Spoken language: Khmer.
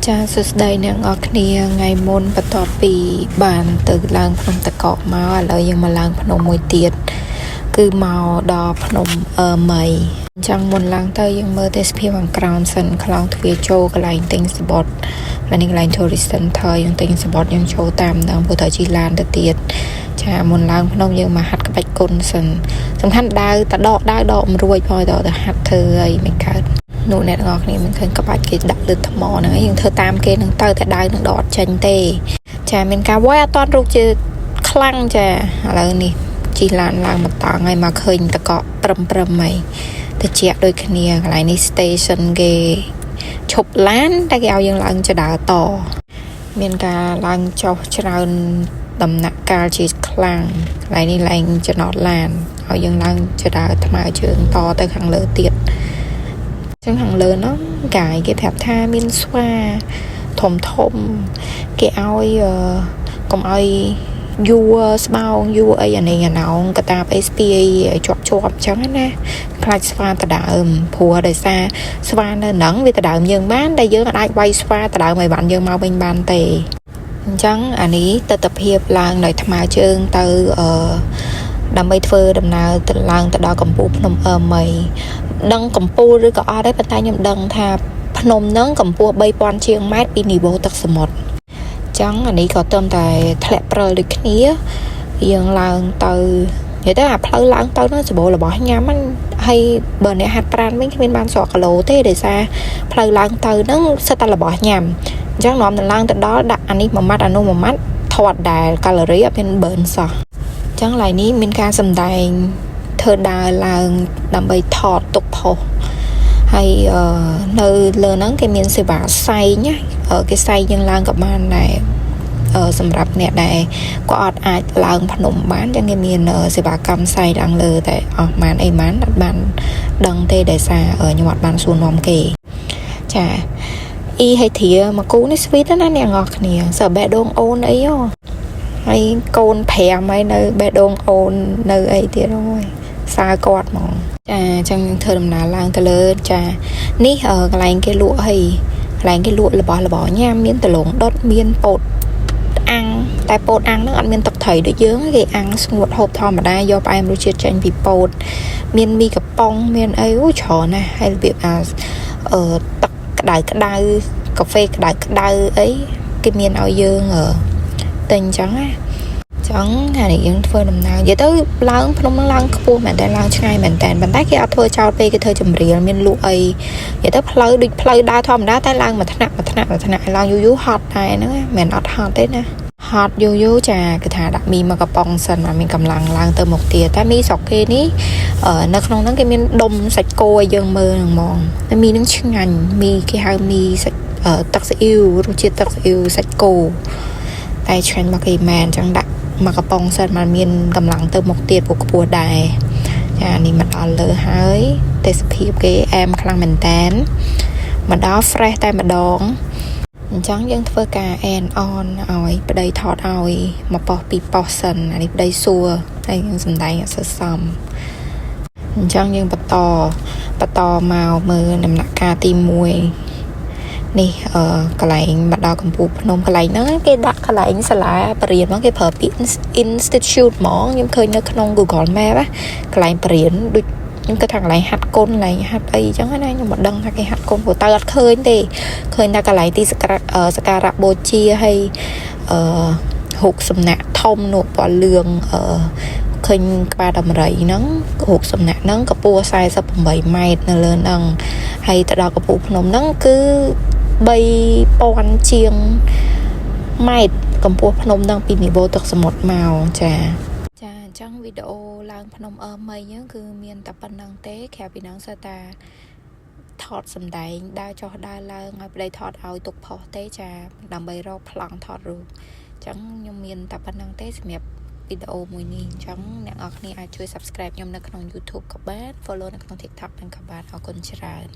ចាសួស្តីអ្នកនរគ្នាថ្ងៃមុនបន្ទាប់ពីបានទៅឡើងភ្នំតកកមកឥឡូវយើងមកឡើងភ្នំមួយទៀតគឺមកដល់ភ្នំមីអញ្ចឹងមុនឡើងទៅយើងមើលទេសភាពខាងក្រោមសិនខ្លងទ្វារចូលកន្លែងទិញសបត់ហើយនេះកន្លែង tourist center យើងទិញសបត់យើងចូលតាមដល់ព្រោះត្រូវជិះឡានទៅទៀតចាមុនឡើងភ្នំយើងមកហាត់ក្បាច់គុណសិនសំខាន់ដាវតដកមិនរួចផងទៅហាត់ធ្វើអីមិនកើតនោះអ្នកទាំងអស់គ្នាមិនឃើញក្បាច់គេដាក់លើថ្មហ្នឹងយើងធ្វើតាមគេនឹងទៅតែដៅនឹងដកអត់ចេញទេចាមានការវាយអត់តន់រូបជាខ្លាំងចាឥឡូវនេះជិះឡានឡើងមកតង់ហើយមកឃើញតកកព្រឹមហើយទៅជាដូចគ្នាកន្លែងនេះ station គេឈប់ឡានតែគេឲ្យយើងឡើងចដើរតមានការឡើងចុះច្រើនដំណាក់កាលជាខ្លាំងកន្លែងនេះឡើងចំណតឡានឲ្យយើងឡើងចដើរថ្មើរជើងតទៅខាងលើទៀតចឹងខាងលើនោះកាយគេប្រាប់ថាមានស្វាធំគេឲ្យកុំឲ្យយួរស្បោងយួរអីអានេះអាណងកតាបអីស្ពាយជាប់ចឹងណាខ្លាចស្វាតដើមព្រោះដោយសារស្វានៅហ្នឹងវាតដើមយើងបានតែយើងអាចវាយស្វាតដើមឲ្យបានយើងមកវិញបានទេអញ្ចឹងអានេះទស្សនវិជ្ជាឡើងដោយថ្មើរជើងទៅដើម្បីធ្វើដំណើរទៅឡើងទៅដល់កំពូលភ្នំមីដឹងកំពូលឬក៏អត់ទេប៉ុន្តែខ្ញុំដឹងថាភ្នំហ្នឹងកម្ពស់ 3000 ជាងម៉ែត្រពីនីវ៉ូទឹកសមុទ្រអញ្ចឹងអានេះក៏ត្រឹមតែធ្លាក់ព្រិលដូចគ្នាយើងឡើងទៅនិយាយទៅអាផ្លូវឡើងទៅនោះសម្បូររបស់ញ៉ាំហ្នឹងហើយបើអ្នកហាត់ប្រាណវិញគ្មានបានស្រកគីឡូទេដោយសារផ្លូវឡើងទៅហ្នឹងសិតតែរបស់ញ៉ាំអញ្ចឹងនាំទៅឡើងទៅដល់ដាក់អានេះមួយម៉ាត់អានោះមួយម៉ាត់ធាត់ដែលកាឡូរីអត់មានបឺនសោះអញ្ចឹងឡើយនេះមានការសម្ដែងធ្វើដើរឡើងដើម្បីថតទុកផុសហើយនៅលើហ្នឹងគេមានសេវាសែងគេសែងយើងឡើងក៏បានដែរសម្រាប់អ្នកដែលក៏អត់អាចឡើងភ្នំបានចឹងគេមានសេវាកម្មសែងឡើងលើតែអស់ម៉ានអីម៉ានអត់បានដឹងទេដោយសារខ្ញុំអត់បានសួរនាំគេចាអ៊ីហើយធៀមកគូនេះស្វីតណាអ្នកនរគ្នាសើបេះដូងអូនអីហើយកូន5ហើយនៅបេះដូងអូននៅអីទៀតហើយសើគាត់ហ្មងចាអញ្ចឹងធ្វើដំណើរឡើងទៅលើចានេះកន្លែងគេលក់ហើយកន្លែងគេលក់របស់ញ៉ាំមានដលងដុតមានពោតអាំងតែពោតអាំងហ្នឹងអត់មានទឹកត្រីដូចយើងគេអាំងស្ងួតហូបធម្មតាយកផ្អែមរសជាតិចេញពីពោតមានមីកំប៉ុងមានអីច្រើនណាស់ហើយរបៀបទឹកក្តៅកាហ្វេក្តៅអីគេមានឲ្យយើងទិញអញ្ចឹងណាចឹងហើយយើងធ្វើដំណើរនិយាយទៅឡើងភ្នំឡើងខ្ពស់មែនតែឡើងឆ្ងាយមែនតែប៉ុន្តែគេអត់ធ្វើចោលពេកគេធ្វើចម្រៀលមានលក់អីនិយាយទៅផ្លូវដូចផ្លូវដើរធម្មតាតែឡើងមួយថ្នាក់ឡើងយូរហត់តែហ្នឹងមិនអត់ហត់ទេណាហត់យូរចាគឺថាដាក់មីមកកំប៉ុងសិនមកមានកម្លាំងឡើងទៅមុខទៀតតែមីស្រុកគេនេះនៅក្នុងហ្នឹងគេមានដុំសាច់គោឲ្យយើងមើលហ្នឹងហ្មងតែមីហ្នឹងឆ្ងាញ់មីគេហៅមីសាច់ទឹកស៊ីអ៊ីវរសជាតិទឹកស៊ីអ៊ីវសាច់គោតែឆ្ងាញ់មកគេមែនចឹងដាក់មកកំប៉ុងសិនមកមានកម្លាំងទៅមុខទៀតពួកខ្ពស់ដែរចានេះមកដល់លើហើយទេសភាពគេអែមខ្លាំងមែនតែនមកដល់ fresh តែម្ដងអញ្ចឹងយើងធ្វើការ add on ឲ្យប្តីថតឲ្យមកប៉ោះពីប៉ោះសិនអានេះប្តីសួរហើយយើងសំដែងអត់សសមអញ្ចឹងយើងបន្តមកមើលដំណាក់កាលទី1នេះកន្លែងមកដល់កំពូលភ្នំកន្លែងហ្នឹងគេដាក់កន្លែងសាលាបរិញ្ញាបត្រមកគេប្រើពាក្យ institute ហ្មងខ្ញុំឃើញនៅក្នុង Google Map កន្លែងបរិញ្ញាបត្រដូចខ្ញុំគិតថាកន្លែងហាត់គុណកន្លែងហាត់អីអញ្ចឹងណាខ្ញុំមិនដឹងថាគេហាត់គុណព្រោះទៅអត់ឃើញទេឃើញតែកន្លែងទីសក្ការៈបូជាហើយហូបសំណាក់ធំនោះពណ៌លឿងឃើញក្បាលដំរីហ្នឹងរូបសំណាក់ហ្នឹងកម្ពស់48ម៉ែត្រនៅលើហ្នឹងហើយទៅដល់កំពូលភ្នំហ្នឹងគឺ3000 ជាងម៉ែត្រកម្ពស់ភ្នំហ្នឹងពីនីវ៉ូទឹកសមុទ្រមកចាអញ្ចឹងវីដេអូឡើងភ្នំមីហ្នឹងគឺមានតែប៉ុណ្្នឹងទេក្រៅពីហ្នឹងសិតតែថតសម្ដែងដើរចុះដើរឡើងឲ្យប្តីថតឲ្យទុកផុសទេចាដើម្បីរកប្លង់ថតរូបអញ្ចឹងខ្ញុំមានតែប៉ុណ្្នឹងទេសម្រាប់វីដេអូមួយនេះអញ្ចឹងអ្នកនរគ្នាអាចជួយ subscribe ខ្ញុំនៅក្នុង YouTube ក៏បាន follow នៅក្នុង TikTok នឹងក៏បានអរគុណច្រើន